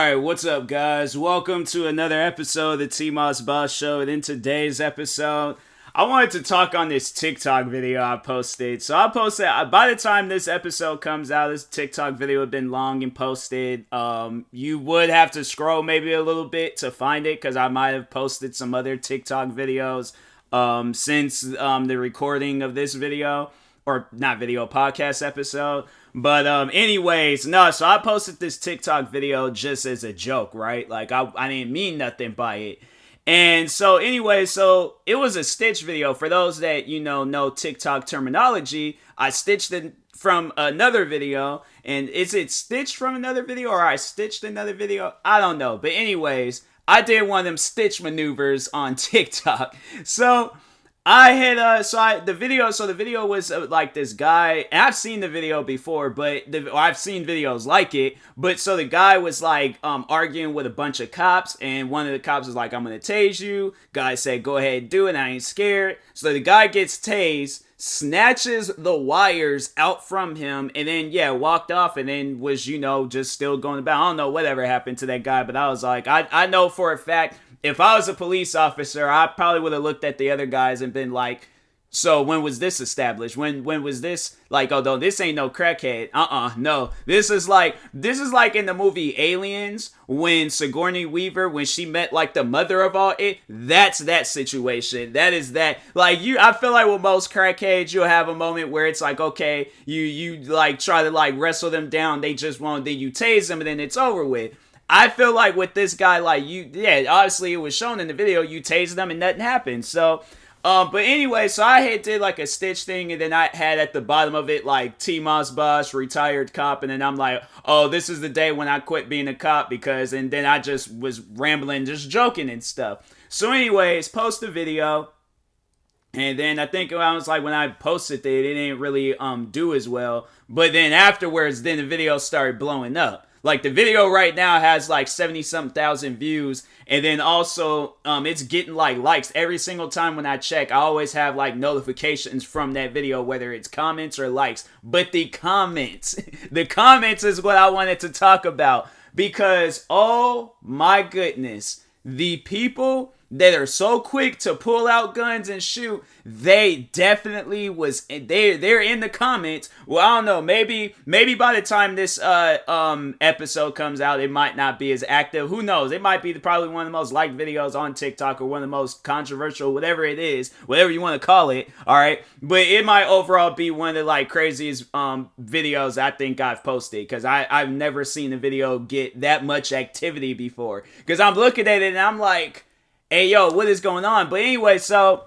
Alright, what's up, guys? Welcome to another episode of the TMossBoss Show. And in today's episode, I wanted to talk on this TikTok video I posted. So I posted, by the time this episode comes out, this TikTok video would have been long and posted. You would have to scroll maybe a little bit to find it, because I might have posted some other TikTok videos since the recording of this video. Or not video, podcast episode. But anyways, no, so I posted this TikTok video just as a joke, right? Like, I didn't mean nothing by it. And so anyway, so it was a stitch video. For those that, know TikTok terminology, I stitched it from another video. And is it stitched from another video or I stitched another video? I don't know. But anyways, I did one of them stitch maneuvers on TikTok. So I had the video was like this guy, and I've seen the video before, but I've seen videos like it, but so the guy was like arguing with a bunch of cops, and one of the cops was like, "I'm gonna tase you." Guy said, "Go ahead, do it, I ain't scared." So the guy gets tased, snatches the wires out from him, and then walked off, and then was just still going about. I don't know whatever happened to that guy, but I was like, I know for a fact, if I was a police officer, I probably would have looked at the other guys and been like, "So when was this established? When was this, like, oh no, this ain't no crackhead. No. This is like in the movie Aliens, when Sigourney Weaver, when she met like the mother of all it, that's that situation. That is that. Like, I feel like with most crackheads, you'll have a moment where it's like, okay, you like try to like wrestle them down, they just won't, then you tase them and then it's over with. I feel like with this guy, like, obviously it was shown in the video, you tased them and nothing happened. So, but anyway, so I had did like a stitch thing, and then I had at the bottom of it like TMossBoss, retired cop, and then I'm like, oh, this is the day when I quit being a cop, and then I just was rambling, just joking and stuff. So anyways, post the video, and then I think I was like, when I posted it didn't really do as well, but then afterwards, then the video started blowing up. Like, the video right now has like 70-something thousand views, and then also it's getting like likes every single time when I check. I always have like notifications from that video, whether it's comments or likes. But the comments is what I wanted to talk about, because oh my goodness, the people that are so quick to pull out guns and shoot, they definitely they're in the comments. Well, I don't know, maybe by the time this episode comes out, it might not be as active. Who knows? It might be probably one of the most liked videos on TikTok, or one of the most controversial, whatever it is, whatever you want to call it. All right, but it might overall be one of the like craziest videos I think I've posted, because I've never seen a video get that much activity before. Because I'm looking at it and I'm like, hey, yo, what is going on? But anyway, so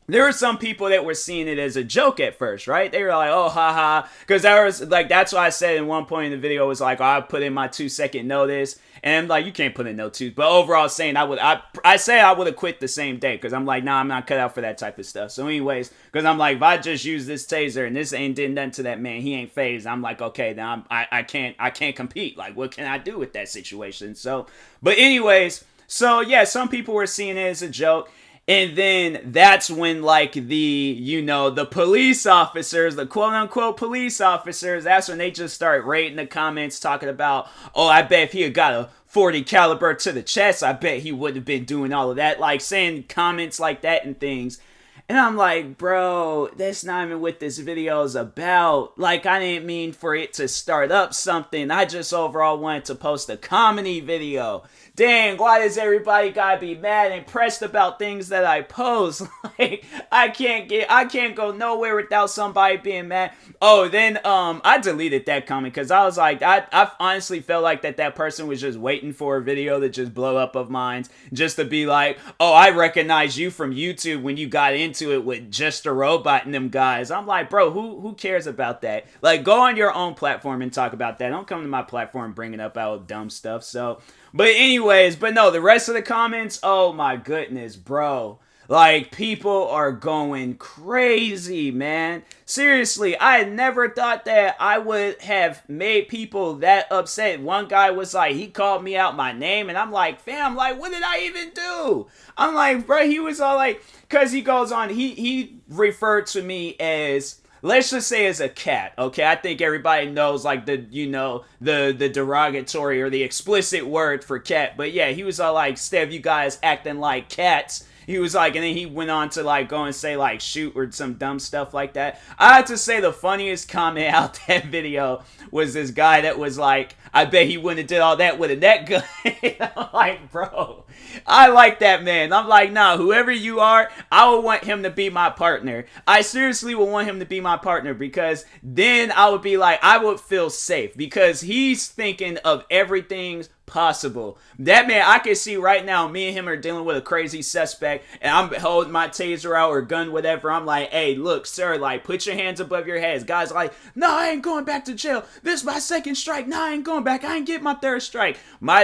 there were some people that were seeing it as a joke at first, right? They were like, oh, haha. Because that's why I said in one point in the video, was like, oh, I put in my 2-second notice. And I'm like, you can't put in no 2. But overall, saying I say I would have quit the same day, because I'm like, nah, I'm not cut out for that type of stuff. So anyways, because I'm like, if I just use this taser and this ain't did nothing to that man, he ain't phased, I'm like, okay, now I can't compete. Like, what can I do with that situation? So, but anyways, so yeah, some people were seeing it as a joke, and then that's when like the police officers, the quote unquote police officers, that's when they just start rating the comments, talking about, oh, I bet if he had got a 40 caliber to the chest, I bet he wouldn't have been doing all of that, like saying comments like that and things. And I'm like, bro, that's not even what this video is about. Like, I didn't mean for it to start up something. I just overall wanted to post a comedy video. Dang, why does everybody gotta be mad and pressed about things that I post? Like, I can't go nowhere without somebody being mad. Oh, then I deleted that comment, because I was like, I honestly felt like that person was just waiting for a video to just blow up of mine, just to be like, oh, I recognize you from YouTube when you got into it with Just a Robot and them guys. I'm like, bro, who cares about that? Like, go on your own platform and talk about that. Don't come to my platform bringing up all dumb stuff. So, but anyways, but no, the rest of the comments, oh my goodness, bro. Like, people are going crazy, man. Seriously, I had never thought that I would have made people that upset. One guy was like, he called me out my name, and I'm like, fam, like, what did I even do? I'm like, bro, he was all like, because he goes on, he referred to me as let's just say is a cat, okay? I think everybody knows like the, you know, the derogatory or the explicit word for cat. But yeah, he was all like, instead of you guys acting like cats, he was like, and then he went on to like go and say like shoot or some dumb stuff like that. I have to say the funniest comment out that video was this guy that was like, I bet he wouldn't have did all that with a net gun. I'm like, bro, I like that man. I'm like, nah, whoever you are, I would want him to be my partner. I seriously would want him to be my partner, because then I would be like, I would feel safe because he's thinking of everything possible. That man, I can see right now, me and him are dealing with a crazy suspect, and I'm holding my taser out or gun, whatever. I'm like, hey, look, sir, like, put your hands above your heads. Guys like, no, I ain't going back to jail. This is my second strike. No, I ain't going back. I ain't get my third strike.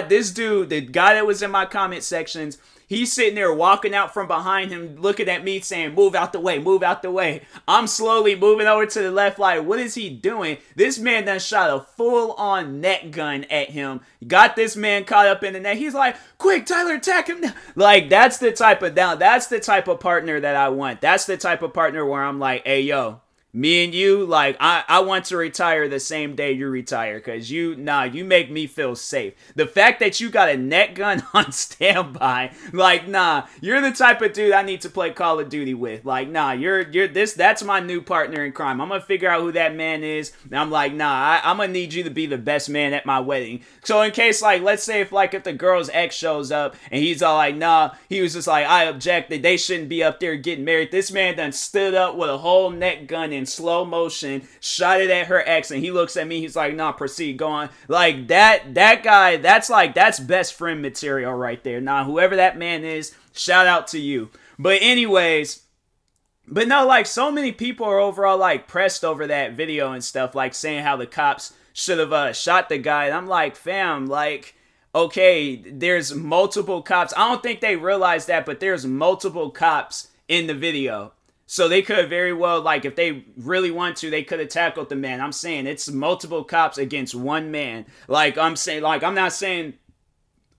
This dude, the guy that was in my comment sections, he's sitting there walking out from behind him, looking at me saying, move out the way, move out the way. I'm slowly moving over to the left, like, what is he doing? This man done shot a full-on net gun at him. Got this man caught up in the net. He's like, quick, Tyler, attack him now. Like, that's the type of partner that I want. That's the type of partner where I'm like, hey, yo, me and you, like, I want to retire the same day you retire, because you make me feel safe. The fact that you got a net gun on standby, like, nah, you're the type of dude I need to play Call of Duty with. Like, nah, that's my new partner in crime. I'm gonna figure out who that man is, and I'm like, nah, I'm gonna need you to be the best man at my wedding. So in case, like, let's say if the girl's ex shows up, and he's all like, nah, he was just like, I object, that they shouldn't be up there getting married. This man done stood up with a whole net gun in slow motion, shot it at her ex, and he looks at me, he's like, nah, proceed, go on. Like, that guy, that's best friend material right there. Nah, whoever that man is, shout out to you. But anyways, but no, like, so many people are overall like pressed over that video and stuff, like saying how the cops should have shot the guy. And I'm like, fam, like, okay, there's multiple cops. I don't think they realize that, but there's multiple cops in the video. So they could very well, like, if they really want to, they could have tackled the man. I'm saying it's multiple cops against one man. Like, I'm saying, like, I'm not saying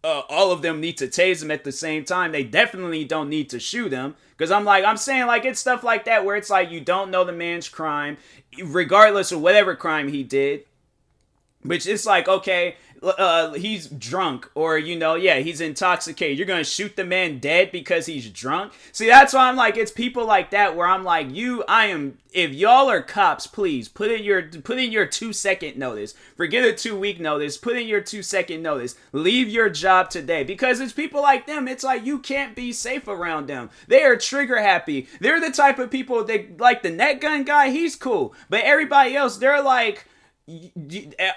all of them need to tase him at the same time. They definitely don't need to shoot him. Because I'm saying, like, it's stuff like that where it's like you don't know the man's crime, regardless of whatever crime he did. Which it's like, okay, he's drunk, or, you know, yeah, he's intoxicated. You're gonna shoot the man dead because he's drunk? See, that's why I'm like, it's people like that where I'm like, if y'all are cops, please put in your 2-second notice. Forget a 2-week notice. Put in your 2-second notice. Leave your job today, because it's people like them. It's like you can't be safe around them. They are trigger happy. They're the type of people that, like, the net gun guy, he's cool, but everybody else, they're like,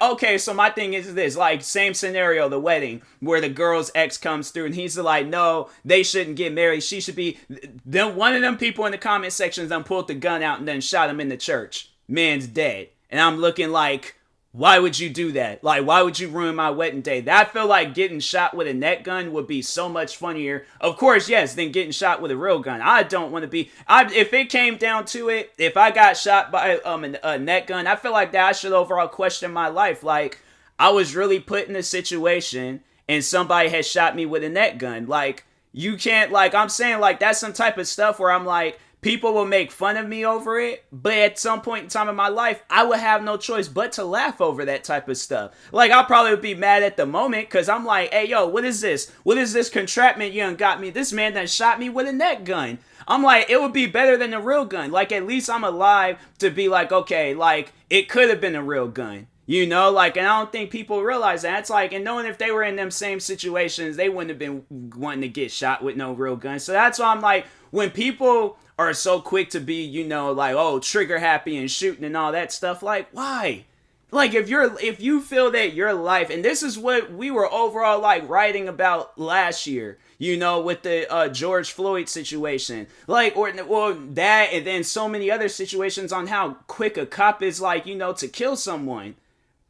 okay, so my thing is this, like, same scenario, the wedding, where the girl's ex comes through and he's like, no, they shouldn't get married, she should be, then one of them people in the comment sections then pulled the gun out and then shot him in the church. Man's dead. And I'm looking like, why would you do that? Like, why would you ruin my wedding day? I feel like getting shot with a net gun would be so much funnier, of course, yes, than getting shot with a real gun. I don't want to be, if it came down to it, if I got shot by a net gun, I feel like that I should overall question my life. Like, I was really put in a situation and somebody had shot me with a net gun. Like, you can't, like, I'm saying, like, that's some type of stuff where I'm like, people will make fun of me over it, but at some point in time in my life, I would have no choice but to laugh over that type of stuff. Like, I probably would be mad at the moment, because I'm like, hey, yo, what is this? What is this contraption you done got me? This man done shot me with a net gun. I'm like, it would be better than a real gun. Like, at least I'm alive to be like, okay, like, it could have been a real gun. You know, like, and I don't think people realize that. It's like, and knowing if they were in them same situations, they wouldn't have been wanting to get shot with no real gun. So that's why I'm like, when people are so quick to be, you know, like, oh, trigger happy and shooting and all that stuff, like, why? Like, if you feel that your life, and this is what we were overall, like, writing about last year, you know, with the George Floyd situation, like, or that, and then so many other situations on how quick a cop is, like, you know, to kill someone.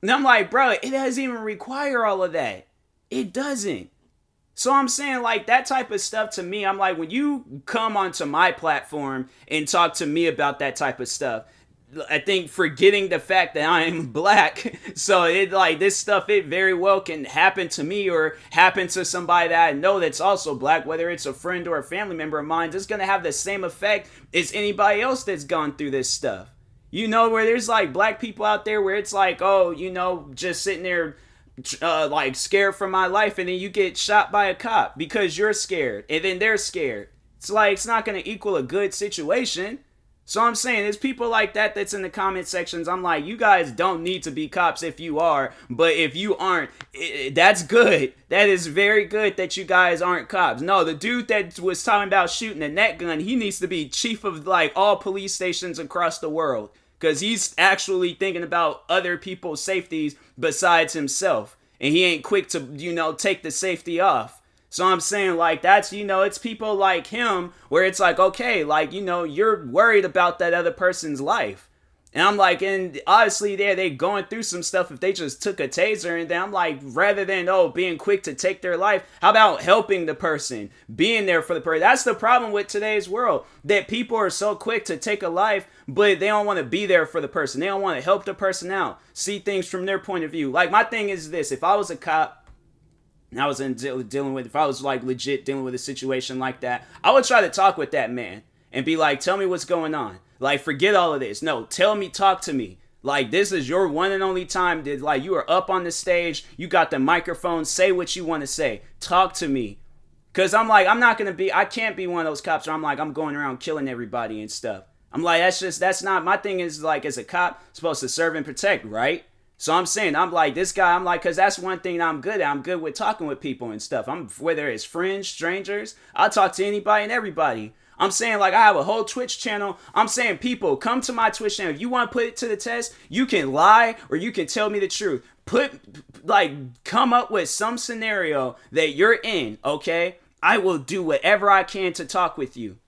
And I'm like, bro, it doesn't even require all of that. It doesn't. So I'm saying, like, that type of stuff to me, I'm like, when you come onto my platform and talk to me about that type of stuff, I think forgetting the fact that I am black, so it, like, this stuff, it very well can happen to me or happen to somebody that I know that's also black, whether it's a friend or a family member of mine. It's going to have the same effect as anybody else that's gone through this stuff. You know, where there's like black people out there where it's like, oh, you know, just sitting there like scared for my life, and then you get shot by a cop because you're scared and then they're scared. It's like, it's not going to equal a good situation. So I'm saying there's people like that that's in the comment sections. I'm like, you guys don't need to be cops if you are, but if you aren't, that's good. That is very good that you guys aren't cops. No, the dude that was talking about shooting a net gun, he needs to be chief of like all police stations across the world, because he's actually thinking about other people's safeties besides himself, and he ain't quick to, you know, take the safety off. So I'm saying, like, that's, you know, it's people like him where it's like, okay, like, you know, you're worried about that other person's life. And I'm like, and obviously they going through some stuff if they just took a taser, and then I'm like, rather than, oh, being quick to take their life, how about helping the person, being there for the person? That's the problem with today's world, that people are so quick to take a life, but they don't want to be there for the person. They don't want to help the person out, see things from their point of view. Like, my thing is this: if I was a cop, I was dealing with, if I was like legit dealing with a situation like that, I would try to talk with that man and be like, tell me what's going on. Like, forget all of this. No, tell me, talk to me. Like, this is your one and only time that, like, you are up on the stage, you got the microphone, say what you want to say. Talk to me. Because I'm like, I can't be one of those cops where I'm like, I'm going around killing everybody and stuff. I'm like, that's not, my thing is, like, as a cop, supposed to serve and protect, right? So I'm saying, I'm like, this guy, I'm like, because that's one thing I'm good at. I'm good with talking with people and stuff. Whether it's friends, strangers, I'll talk to anybody and everybody. I'm saying, like, I have a whole Twitch channel. I'm saying, people, come to my Twitch channel. If you want to put it to the test, you can lie or you can tell me the truth. Come up with some scenario that you're in, okay? I will do whatever I can to talk with you.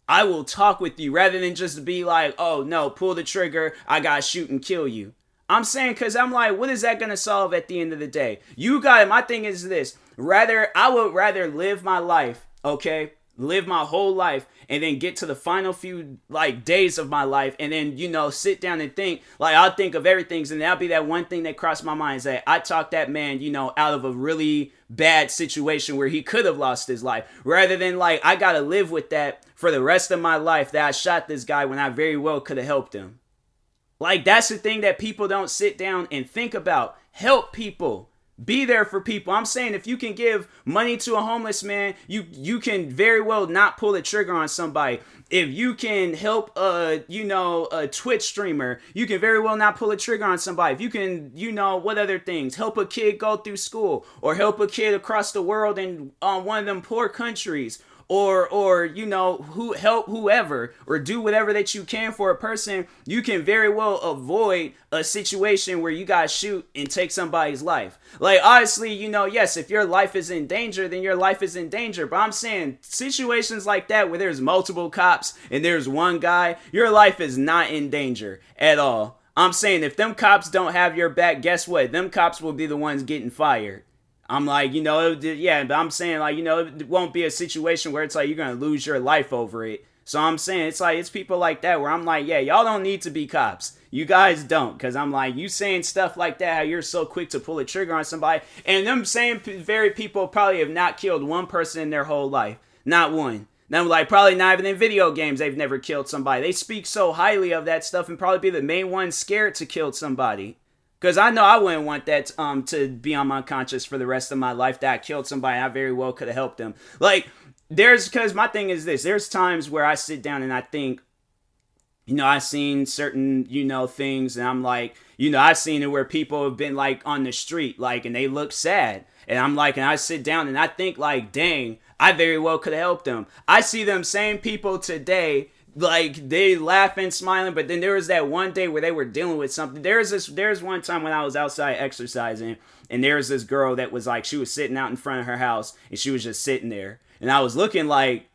I will talk with you rather than just be like, oh, no, pull the trigger, I gotta shoot and kill you. I'm saying, because I'm like, what is that going to solve at the end of the day? My thing is this. I would rather live my life, okay? Live my whole life and then get to the final few, like, days of my life and then, you know, sit down and think. Like, I'll think of everything, and that'll be that one thing that crossed my mind, is that I talked that man, you know, out of a really bad situation where he could have lost his life. Rather than, like, I got to live with that for the rest of my life, that I shot this guy when I very well could have helped him. Like, that's the thing that people don't sit down and think about. Help people. Be there for people. I'm saying, if you can give money to a homeless man, you can very well not pull the trigger on somebody. If you can help a Twitch streamer, you can very well not pull a trigger on somebody. If you can, what other things? Help a kid go through school, or help a kid across the world in one of them poor countries. Or help whoever, or do whatever that you can for a person, you can very well avoid a situation where you guys shoot and take somebody's life. Like, obviously, yes, if your life is in danger, then your life is in danger. But I'm saying, situations like that where there's multiple cops and there's one guy, your life is not in danger at all. I'm saying, if them cops don't have your back, guess what? Them cops will be the ones getting fired. I'm like, but I'm saying, like, it won't be a situation where it's like you're going to lose your life over it. So I'm saying, it's like, it's people like that where I'm like, yeah, y'all don't need to be cops. You guys don't. Because I'm like, you saying stuff like that, how you're so quick to pull a trigger on somebody. And them same very people probably have not killed one person in their whole life. Not one. Now, like, probably not even in video games they've never killed somebody. They speak so highly of that stuff and probably be the main one scared to kill somebody. Because I know I wouldn't want that to be on my conscience for the rest of my life, that I killed somebody. I very well could have helped them. Like, because my thing is this. There's times where I sit down and I think, I've seen certain, things, and I'm like, I've seen it where people have been, like, on the street, like, and they look sad. And I'm like, and I sit down and I think, like, dang, I very well could have helped them. I see them same people today, like, they laughing, smiling, but then there was that one day where they were dealing with something. There's one time when I was outside exercising, and there was this girl that was like, she was sitting out in front of her house, and she was just sitting there. And I was looking like,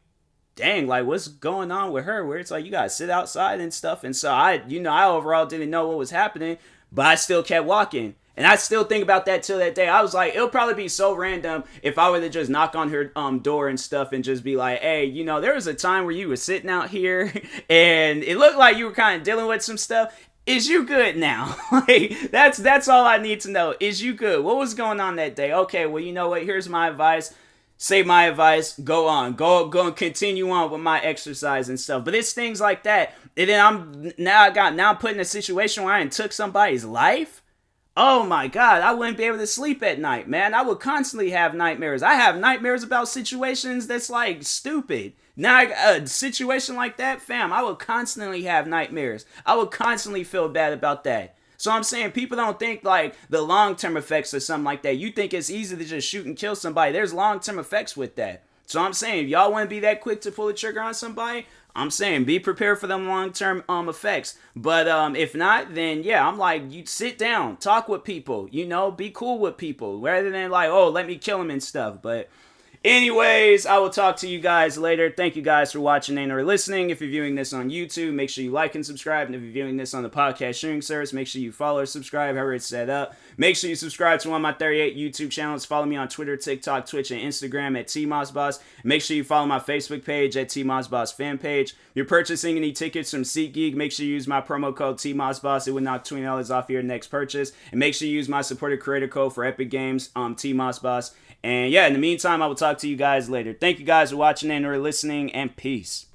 dang, like, what's going on with her? Where it's like, you gotta sit outside and stuff. And so I overall didn't know what was happening, but I still kept walking. And I still think about that till that day. I was like, it'll probably be so random if I were to just knock on her door and stuff and just be like, hey, there was a time where you were sitting out here and it looked like you were kind of dealing with some stuff. Is you good now? Like, that's all I need to know. Is you good? What was going on that day? Okay, well, you know what? Here's my advice. say my advice, go on, go and continue on with my exercise and stuff. But it's things like that, and then I'm put in a situation where I took somebody's life. Oh my God, I wouldn't be able to sleep at night, man. I would constantly have nightmares. I have nightmares about situations that's like stupid. Now, a situation like that, fam, I would constantly have nightmares. I would constantly feel bad about that. So I'm saying people don't think like the long-term effects or something like that. You think it's easy to just shoot and kill somebody. There's long-term effects with that. So I'm saying if y'all want to be that quick to pull the trigger on somebody, I'm saying be prepared for them long-term effects. But if not, then yeah, I'm like, you sit down, talk with people, be cool with people rather than like, oh, let me kill them and stuff. But anyways, I will talk to you guys later. Thank you guys for watching and or listening. If you're viewing this on YouTube, make sure you like and subscribe. And if you're viewing this on the podcast streaming service, make sure you follow or subscribe, however it's set up. Make sure you subscribe to one of my 38 YouTube channels. Follow me on Twitter, TikTok, Twitch, and Instagram at TMossBoss. Make sure you follow my Facebook page at TMossBoss fan page. If you're purchasing any tickets from SeatGeek, make sure you use my promo code TMossBoss. It would knock $20 off your next purchase. And make sure you use my supported creator code for Epic Games, TMossBoss. And yeah, in the meantime, I will talk to you guys later. Thank you guys for watching and or listening, and peace.